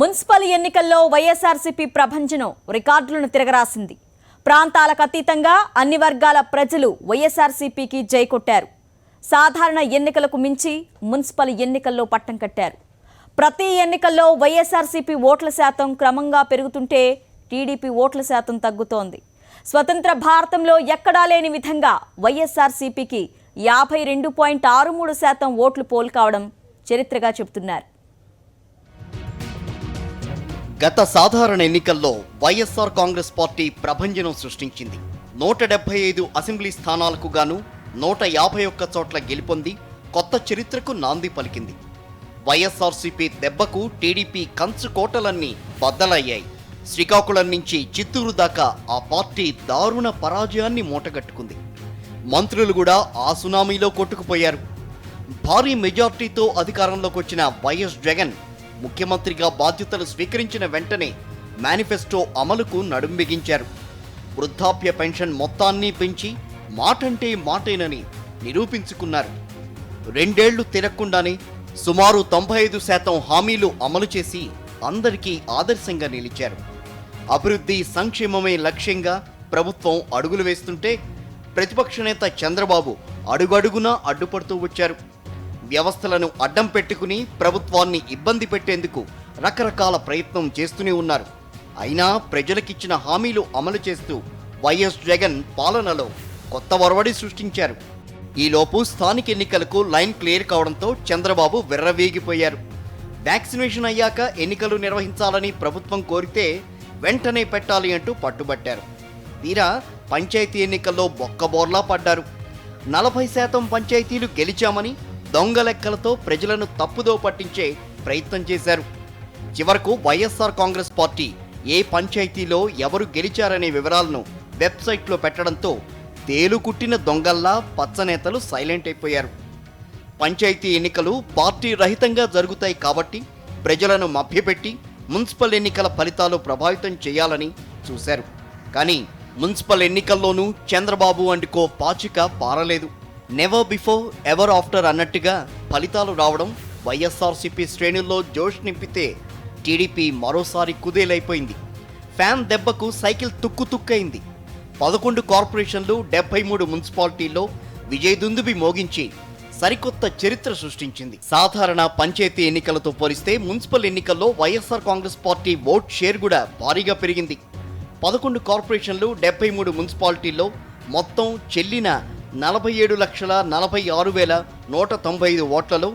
Municipal ఎన్నికల్లో వైఎస్ఆర్సీపీ ప్రభంజనం రికార్డులను తిరగరాసింది. ప్రాంతాలకు అతీతంగా అన్ని వర్గాల ప్రజలు వైఎస్ఆర్సీపీకి జై కొట్టారు. సాధారణ ఎన్నికలకు మించి మున్సిపల్ ఎన్నికల్లో పట్టం కట్టారు. ప్రతి ఎన్నికల్లో వైఎస్ఆర్సీపీ ఓట్ల శాతం క్రమంగా పెరుగుతుంటే టీడీపీ ఓట్ల శాతం తగ్గుతోంది. స్వతంత్ర భారతంలో ఎక్కడా లేని విధంగా వైఎస్ఆర్సీపీకి 52.63% ఓట్లు పోల్ కావడం చరిత్రగా చెబుతున్నారు. గత సాధారణ ఎన్నికల్లో వైఎస్ఆర్ కాంగ్రెస్ పార్టీ ప్రభంజనం సృష్టించింది. 175 అసెంబ్లీ స్థానాలకు గాను 151 చోట్ల గెలుపొంది కొత్త చరిత్రకు నాంది పలికింది. వైఎస్ఆర్సీపీ దెబ్బకు టీడీపీ కంచు కోటలన్నీ బద్దలయ్యాయి. శ్రీకాకుళం నుంచి చిత్తూరు దాకా ఆ పార్టీ దారుణ పరాజయాన్ని మూటగట్టుకుంది. మంత్రులు కూడా ఆ సునామీలో కొట్టుకుపోయారు. భారీ మెజార్టీతో అధికారంలోకి వచ్చిన వైఎస్ జగన్ ముఖ్యమంత్రిగా బాధ్యతలు స్వీకరించిన వెంటనే మేనిఫెస్టో అమలుకు నడుం బిగించారు. వృద్ధాప్య పెన్షన్ మొత్తాన్ని పెంచి మాటంటే మాటేనని నిరూపించుకున్నారు. 2 ఏళ్లు తిరగకుండానే సుమారు 95% హామీలు అమలు చేసి అందరికీ ఆదర్శంగా నిలిచారు. అభివృద్ధి సంక్షేమమే లక్ష్యంగా ప్రభుత్వం అడుగులు వేస్తుంటే ప్రతిపక్ష నేత చంద్రబాబు అడుగడుగునా అడ్డుపడుతూ వచ్చారు. వ్యవస్థలను అడ్డం పెట్టుకుని ప్రభుత్వాన్ని ఇబ్బంది పెట్టేందుకు రకరకాల ప్రయత్నం చేస్తూనే ఉన్నారు. అయినా ప్రజలకిచ్చిన హామీలు అమలు చేస్తూ వైఎస్ జగన్ పాలనలో కొత్త ఒరవడి సృష్టించారు. ఈలోపు స్థానిక ఎన్నికలకు లైన్ క్లియర్ కావడంతో చంద్రబాబు విర్రవీగిపోయారు. వ్యాక్సినేషన్ అయ్యాక ఎన్నికలు నిర్వహించాలని ప్రభుత్వం కోరితే వెంటనే పెట్టాలి అంటూ పట్టుబట్టారు. తీరా పంచాయతీ ఎన్నికల్లో బొక్కబోర్లా పడ్డారు. 40% పంచాయతీలు గెలిచామని దొంగ లెక్కలతో ప్రజలను తప్పుదో పట్టించే ప్రయత్నం చేశారు. చివరకు వైఎస్ఆర్ కాంగ్రెస్ పార్టీ ఏ పంచాయతీలో ఎవరు గెలిచారనే వివరాలను వెబ్సైట్లో పెట్టడంతో తేలుకుట్టిన దొంగల్లా పచ్చనేతలు సైలెంట్ అయిపోయారు. పంచాయతీ ఎన్నికలు పార్టీ రహితంగా జరుగుతాయి కాబట్టి ప్రజలను మభ్యపెట్టి మున్సిపల్ ఎన్నికల ఫలితాలు ప్రభావితం చేయాలని చూశారు. కానీ మున్సిపల్ ఎన్నికల్లోనూ చంద్రబాబు అండుకో పాచిక పారలేదు. నెవర్ బిఫోర్ ఎవర్ ఆఫ్టర్ అన్నట్టుగా ఫలితాలు రావడం వైఎస్ఆర్సీపీ శ్రేణుల్లో జోష్ నింపితే టీడీపీ మరోసారి కుదేలైపోయింది. ఫ్యాన్ దెబ్బకు సైకిల్ తుక్కైంది. 11 కార్పొరేషన్లు 73 మున్సిపాలిటీల్లో విజయదుందుబి మోగించి సరికొత్త చరిత్ర సృష్టించింది. సాధారణ పంచాయతీ ఎన్నికలతో పోలిస్తే మున్సిపల్ ఎన్నికల్లో YSR Congress party vote share కూడా భారీగా పెరిగింది. 11 కార్పొరేషన్లు 73 మున్సిపాలిటీల్లో మొత్తం చెల్లిన 47,46,195 ఓట్లలో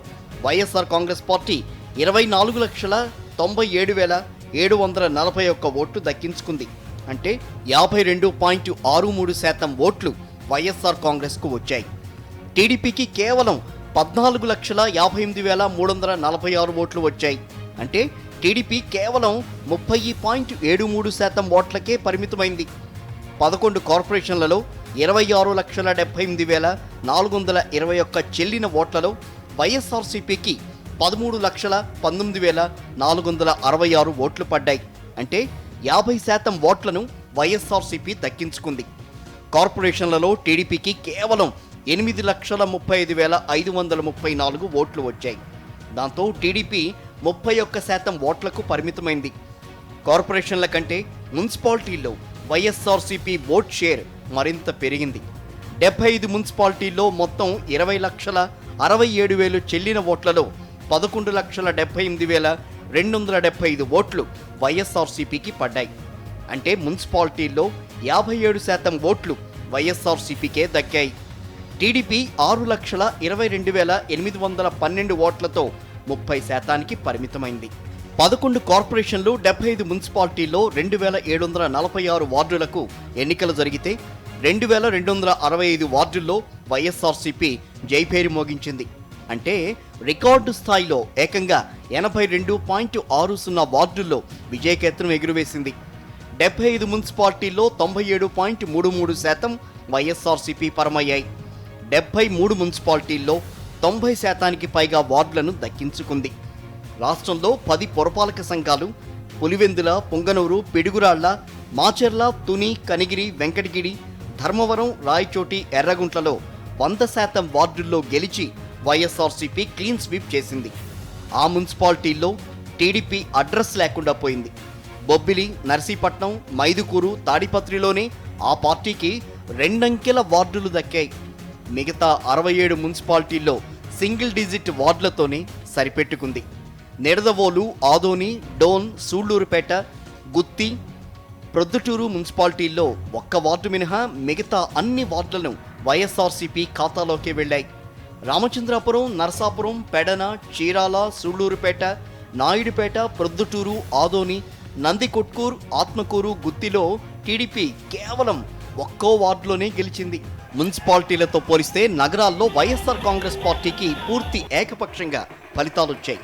వైఎస్ఆర్ కాంగ్రెస్ పార్టీ 24,97,741 ఓట్లు దక్కించుకుంది. అంటే 52.63% ఓట్లు వైఎస్ఆర్ కాంగ్రెస్కు వచ్చాయి. టీడీపీకి కేవలం 14,58,346 ఓట్లు వచ్చాయి. అంటే టీడీపీ కేవలం 30.73% ఓట్లకే పరిమితమైంది. 11 కార్పొరేషన్లలో 26,78,421 చెల్లిన ఓట్లలో వైఎస్ఆర్సీపీకి 13,19,466 ఓట్లు పడ్డాయి. అంటే 50% ఓట్లను వైఎస్ఆర్సీపీ దక్కించుకుంది. కార్పొరేషన్లలో టీడీపీకి కేవలం 8,35,534 ఓట్లు వచ్చాయి. దాంతో టీడీపీ 31% ఓట్లకు పరిమితమైంది. కార్పొరేషన్ల కంటే మున్సిపాలిటీల్లో వైఎస్ఆర్సీపీ ఓట్ షేర్ మరింత పెరిగింది. 75 మున్సిపాలిటీల్లో మొత్తం 20,67,000 చెల్లిన ఓట్లలో 11,78,275 ఓట్లు వైఎస్ఆర్సీపీకి పడ్డాయి. అంటే మున్సిపాలిటీల్లో 57% ఓట్లు వైఎస్ఆర్సీపీకే దక్కాయి. టీడీపీ 6,22,812 ఓట్లతో 30%కి పరిమితమైంది. 11 కార్పొరేషన్లు 75 మున్సిపాలిటీల్లో 2,746 వార్డులకు ఎన్నికలు జరిగితే 2,265 వార్డుల్లో వైఎస్ఆర్సీపీ జైపేరి మోగించింది. అంటే రికార్డు స్థాయిలో ఏకంగా 82.60 వార్డుల్లో విజయకేతనం ఎగురవేసింది. 75 మున్సిపాలిటీల్లో 97.33% వైఎస్ఆర్సీపీ పరమయ్యాయి. 73 మున్సిపాలిటీల్లో 90%కి పైగా వార్డులను దక్కించుకుంది. రాష్ట్రంలో 10 పురపాలక సంఘాలు పులివెందుల, పొంగనూరు, పిడుగురాళ్ల, మాచర్ల, తుని, కనిగిరి, వెంకటగిరి, ధర్మవరం, రాయచోటి, ఎర్రగుంట్లలో 100% వార్డుల్లో గెలిచి వైఎస్ఆర్సీపీ క్లీన్ స్వీప్ చేసింది. ఆ మున్సిపాలిటీల్లో టీడీపీ అడ్రస్ లేకుండా పోయింది. బొబ్బిలి, నర్సీపట్నం, మైదుకూరు, తాడిపత్రిలోనే ఆ పార్టీకి 2 అంకెల వార్డులు దక్కాయి. మిగతా 67 మున్సిపాలిటీల్లో సింగిల్ డిజిట్ వార్డులతోనే సరిపెట్టుకుంది. నిడదవోలు, ఆదోని, డోన్, సూళ్లూరుపేట, గుత్తి, ప్రొద్దుటూరు మున్సిపాలిటీల్లో ఒక్క వార్డు మినహా మిగతా అన్ని వార్డులను వైఎస్ఆర్సీపీ ఖాతాలోకి వెళ్లాయి. రామచంద్రాపురం, నరసాపురం, పెడన, చీరాల, సూళ్లూరుపేట, నాయుడుపేట, ప్రొద్దుటూరు, ఆదోని, నందికొట్కూర్, ఆత్మకూరు, గుత్తిలో టీడీపీ కేవలం ఒక్కో వార్డులోనే గెలిచింది. మున్సిపాలిటీలతో పోలిస్తే నగరాల్లో వైఎస్ఆర్ కాంగ్రెస్ పార్టీకి పూర్తి ఏకపక్షంగా ఫలితాలొచ్చాయి.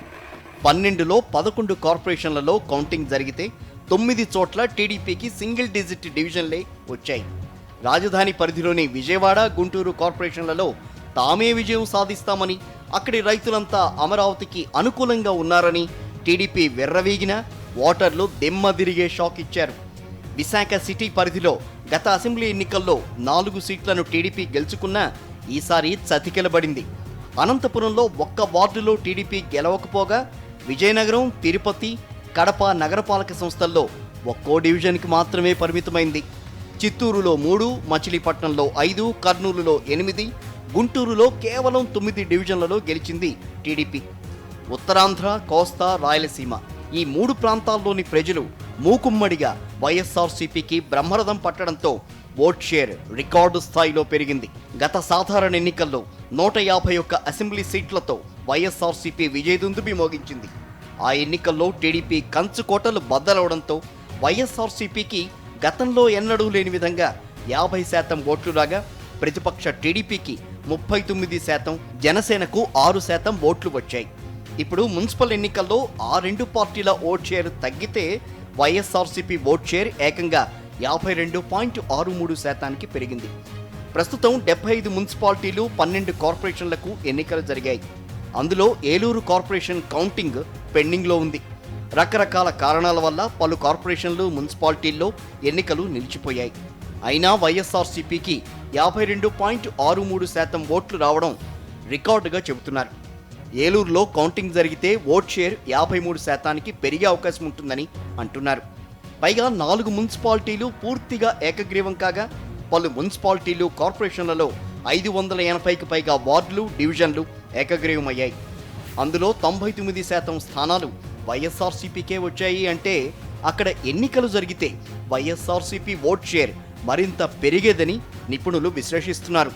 12లో 11 కార్పొరేషన్లలో కౌంటింగ్ జరిగితే 9 చోట్ల టీడీపీకి సింగిల్ డిజిట్ డివిజన్లే వచ్చాయి. రాజధాని పరిధిలోని విజయవాడ, గుంటూరు కార్పొరేషన్లలో తామే విజయం సాధిస్తామని, అక్కడి రైతులంతా అమరావతికి అనుకూలంగా ఉన్నారని టీడీపీ వెర్రవీగిన ఓటర్లు దిమ్మదిరిగే షాక్ ఇచ్చారు. విశాఖ సిటీ పరిధిలో గత అసెంబ్లీ ఎన్నికల్లో 4 సీట్లను టీడీపీ గెలుచుకున్నా ఈసారి చతికిలబడింది. అనంతపురంలో ఒక్క వార్డులో టీడీపీ గెలవకపోగా విజయనగరం, తిరుపతి, కడప నగరపాలక సంస్థల్లో ఒక్కో డివిజన్కి మాత్రమే పరిమితమైంది. చిత్తూరులో 3, మచిలీపట్నంలో 5, కర్నూలులో 8, గుంటూరులో కేవలం 9 డివిజన్లలో గెలిచింది టీడీపీ. ఉత్తరాంధ్ర, కోస్తా, రాయలసీమ ఈ 3 ప్రాంతాల్లోని ప్రజలు మూకుమ్మడిగా వైఎస్ఆర్సీపీకి బ్రహ్మరథం పట్టడంతో ఓట్ షేర్ రికార్డు స్థాయిలో పెరిగింది. గత సాధారణ ఎన్నికల్లో 151 అసెంబ్లీ సీట్లతో వైఎస్ఆర్సీపీ విజయదుందుబి మోగించింది. ఆ ఎన్నికల్లో టీడీపీ కంచుకోటలు బద్దలవడంతో వైఎస్ఆర్సీపీకి గతంలో ఎన్నడూ లేని విధంగా 50% ఓట్లు రాగా, ప్రతిపక్ష టీడీపీకి 39%, జనసేనకు 6% ఓట్లు వచ్చాయి. ఇప్పుడు మున్సిపల్ ఎన్నికల్లో ఆ 2 పార్టీల ఓట్ షేర్ తగ్గితే వైఎస్ఆర్సీపీ ఓట్ షేర్ ఏకంగా 52.63%కి పెరిగింది. ప్రస్తుతం 75 మున్సిపాలిటీలు, 12 కార్పొరేషన్లకు ఎన్నికలు జరిగాయి. అందులో ఏలూరు కార్పొరేషన్ కౌంటింగ్ పెండింగ్లో ఉంది. రకరకాల కారణాల వల్ల పలు కార్పొరేషన్లు, మున్సిపాలిటీల్లో ఎన్నికలు నిలిచిపోయాయి. అయినా వైఎస్ఆర్సీపీకి 52.63% ఓట్లు రావడం రికార్డుగా చెబుతున్నారు. ఏలూరులో కౌంటింగ్ జరిగితే ఓట్ షేర్ 53%కి పెరిగే అవకాశం ఉంటుందని అంటున్నారు. పైగా 4 మున్సిపాలిటీలు పూర్తిగా ఏకగ్రీవం కాగా, పలు మున్సిపాలిటీలు, కార్పొరేషన్లలో 580కి పైగా వార్డులు, డివిజన్లు ఏకగ్రీవమయ్యాయి. అందులో 99% స్థానాలు వైఎస్ఆర్సీపీకే వచ్చాయి. అంటే అక్కడ ఎన్నికలు జరిగితే వైఎస్ఆర్సీపీ ఓట్ షేర్ మరింత పెరిగేదని నిపుణులు విశ్లేషిస్తున్నారు.